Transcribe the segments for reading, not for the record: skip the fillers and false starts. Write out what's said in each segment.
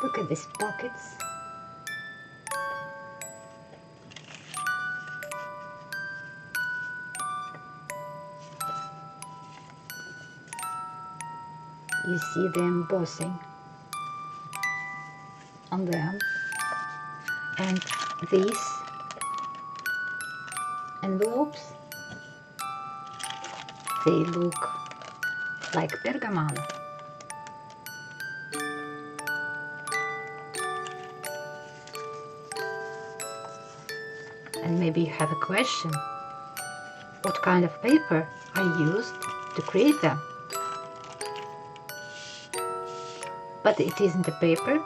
Look at these pockets. You see the embossing on them, and these envelopes, they look like Pergamano. And maybe you have a question, what kind of paper I used to create them? But it isn't a paper.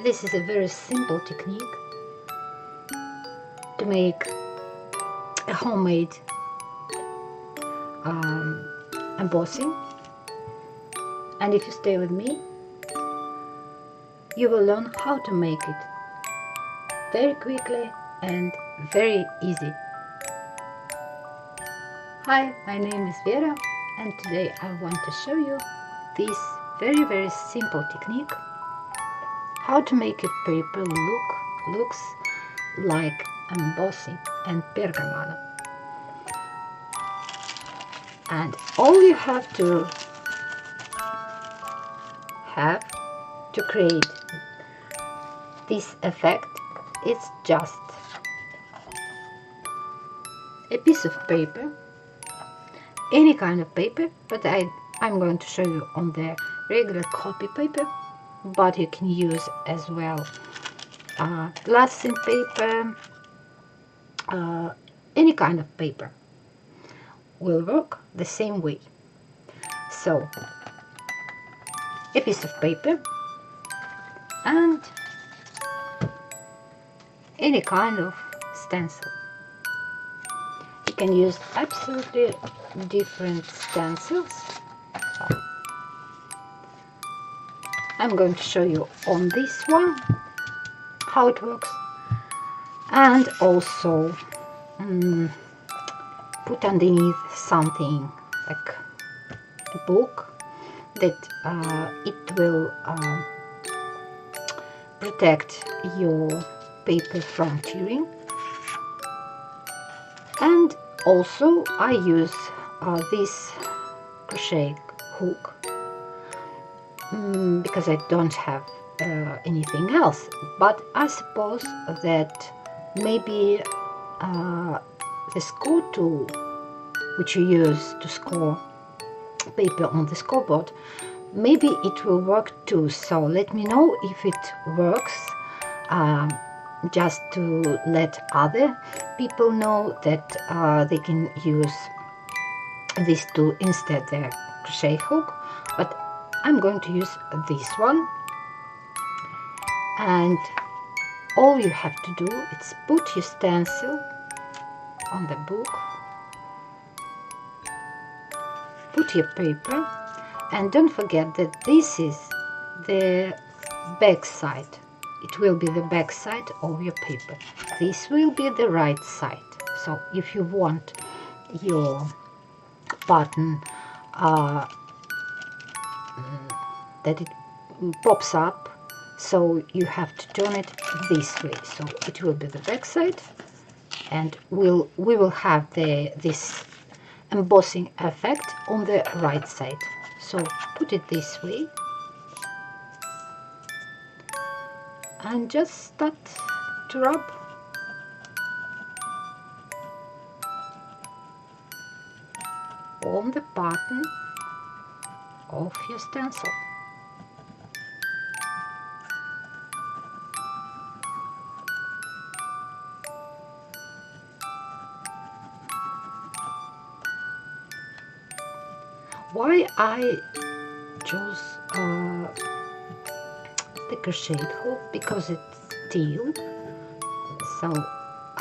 This is a very simple technique to make a homemade embossing. And if you stay with me, you will learn how to make it very quickly and very easy. Hi, my name is Vera, and today I want to show you this very simple technique how to make a paper looks like embossing and Pergamano. And all you have to create this effect is just a piece of paper, any kind of paper, but I'm going to show you on the regular copy paper, but you can use as well glassine paper, any kind of paper will work the same way. So a piece of paper and any kind of stencil. You can use absolutely different stencils. So I'm going to show you on this one how it works, and also put underneath something like a book that it will protect your paper from tearing. And also I use this crochet hook because I don't have anything else, but I suppose that maybe the score tool which you use to score paper on the scoreboard, maybe it will work too. So let me know if it works, just to let other people know that they can use this tool instead the crochet hook. But I'm going to use this one, and all you have to do is put your stencil on the book, put your paper, and don't forget that this is the back side. It will be the back side of your paper. This will be the right side. So if you want your button that it pops up, so you have to turn it this way. So it will be the back side, and we will have this embossing effect on the right side. So put it this way and just start to rub. On the button of your stencil. Why I chose the crochet hook? Because it's steel, so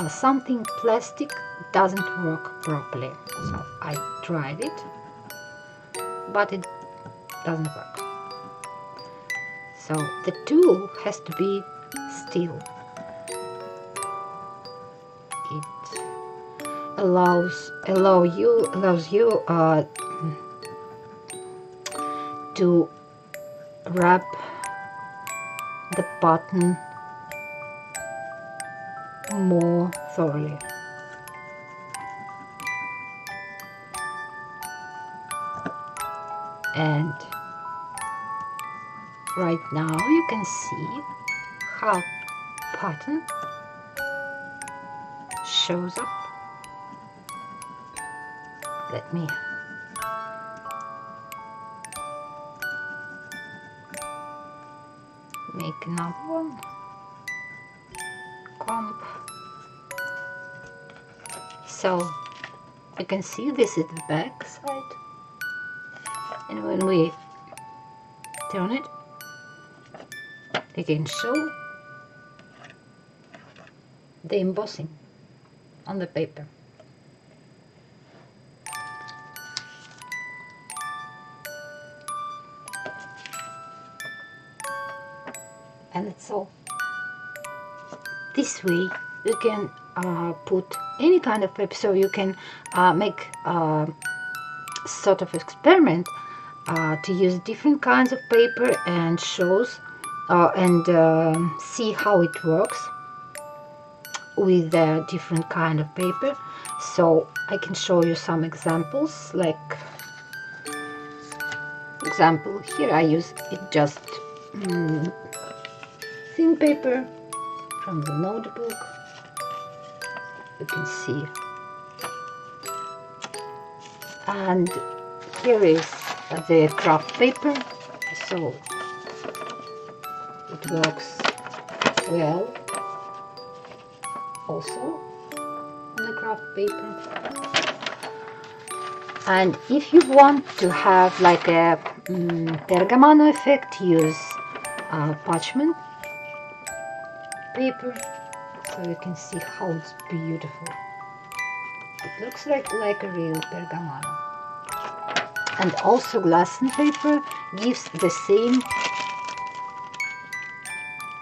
something plastic doesn't work properly. So I tried it, but it doesn't work. So the tool has to be steel. It allows you to wrap the button more thoroughly. And right now you can see how button shows up. Let me make another one. Comp. So you can see this is the back side, and when we turn it, you can show the embossing on the paper. And that's all. This way you can put any kind of paper, so you can make sort of experiment to use different kinds of paper and shows and see how it works with different kind of paper. So I can show you some examples. Like example here, I use it just thin paper from the notebook. You can see, and here is the craft paper, so it works well also on the craft paper. And if you want to have like a Pergamano effect, use parchment paper, so you can see how it's beautiful. It looks like a real Pergamano. And also glass and paper gives the same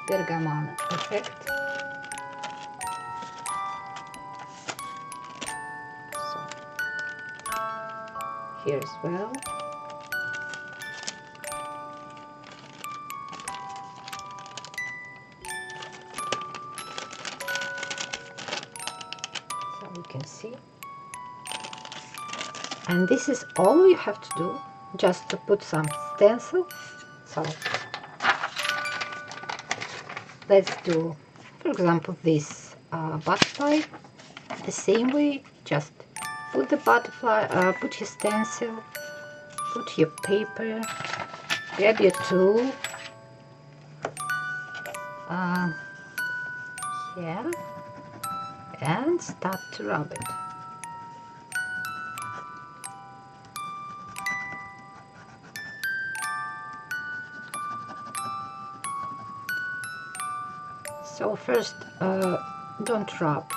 Pergamano effect. So here as well. You can see, and this is all you have to do, just to put some stencil. So let's do, for example, this butterfly the same way. Just put the butterfly, put your stencil, put your paper, grab your tool, here, and start to rub it. So first, don't rub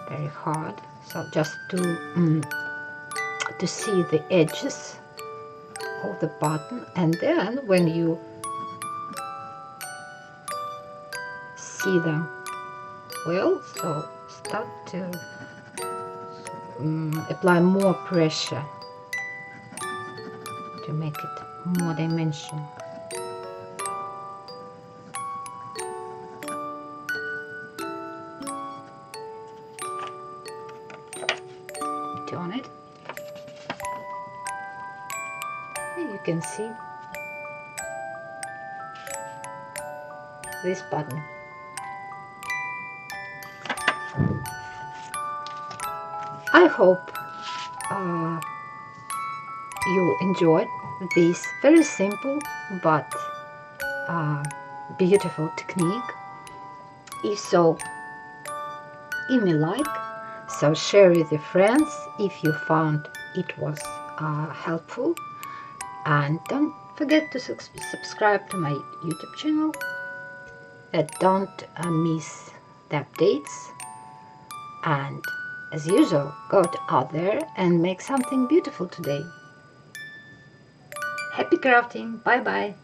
very hard, so just to see the edges of the button, and then when you see them well, so start to apply more pressure to make it more dimension. Turn it, and you can see this button. I hope you enjoyed this very simple but beautiful technique. If so, give me a like, so share with your friends if you found it was helpful, and don't forget to subscribe to my YouTube channel. Don't miss the updates, and as usual, go out there and make something beautiful today. Happy crafting! Bye bye!